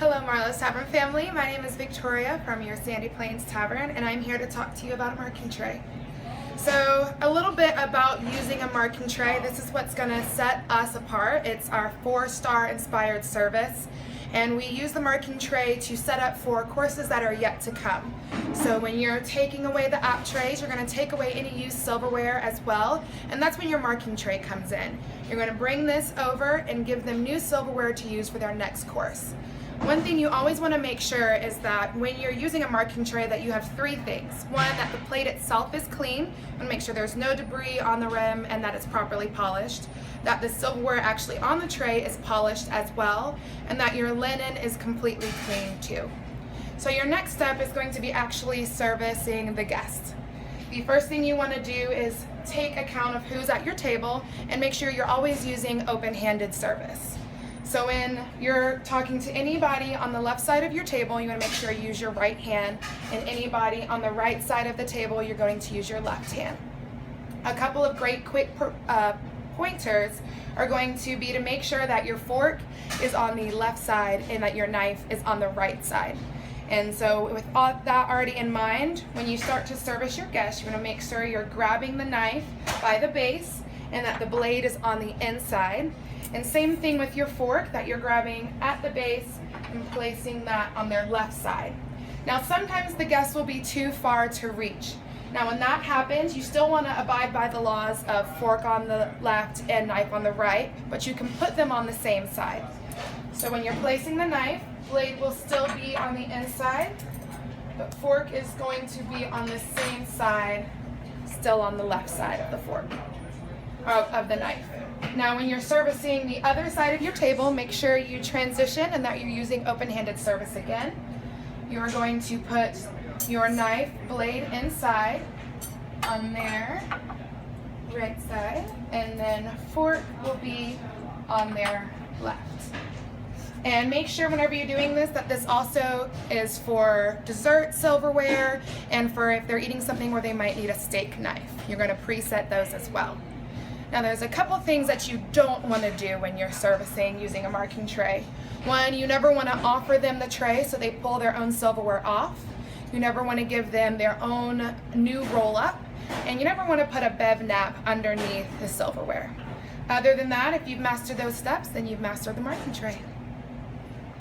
Hello Marlow Tavern family, my name is Victoria from your Sandy Plains Tavern, and I'm here to talk to you about a marking tray. So a little bit about using a marking tray. This is what's going to set us apart. It's our 4-star inspired service, and we use the marking tray to set up for courses that are yet to come. So when you're taking away the app trays, you're going to take away any used silverware as well, and that's when your marking tray comes in. You're going to bring this over and give them new silverware to use for their next course. One thing you always want to make sure is that when you're using a marking tray that you have 3 things. One, that the plate itself is clean. You want to make sure there's no debris on the rim and that it's properly polished. That the silverware actually on the tray is polished as well, and that your linen is completely clean too. So your next step is going to be actually servicing the guests. The first thing you want to do is take account of who's at your table and make sure you're always using open-handed service. So when you're talking to anybody on the left side of your table, you want to make sure you use your right hand, and anybody on the right side of the table, you're going to use your left hand. A couple of great quick pointers are going to be to make sure that your fork is on the left side and that your knife is on the right side. And so with all that already in mind, when you start to service your guests, you want to make sure you're grabbing the knife by the base and that the blade is on the inside. And same thing with your fork, that you're grabbing at the base and placing that on their left side. Now sometimes the guests will be too far to reach. Now when that happens, you still want to abide by the laws of fork on the left and knife on the right, but you can put them on the same side. So when you're placing the knife, blade will still be on the inside, but fork is going to be on the same side, still on the left side of the fork, of the knife. Now when you're servicing the other side of your table, make sure you transition and that you're using open-handed service again. You're going to put your knife blade inside on their right side, and then fork will be on their left. And make sure whenever you're doing this that this also is for dessert silverware and for if they're eating something where they might need a steak knife. You're going to preset those as well. Now there's a couple things that you don't want to do when you're servicing using a marking tray. One, you never want to offer them the tray so they pull their own silverware off. You never want to give them their own new roll-up. And you never want to put a bev nap underneath the silverware. Other than that, if you've mastered those steps, then you've mastered the marking tray.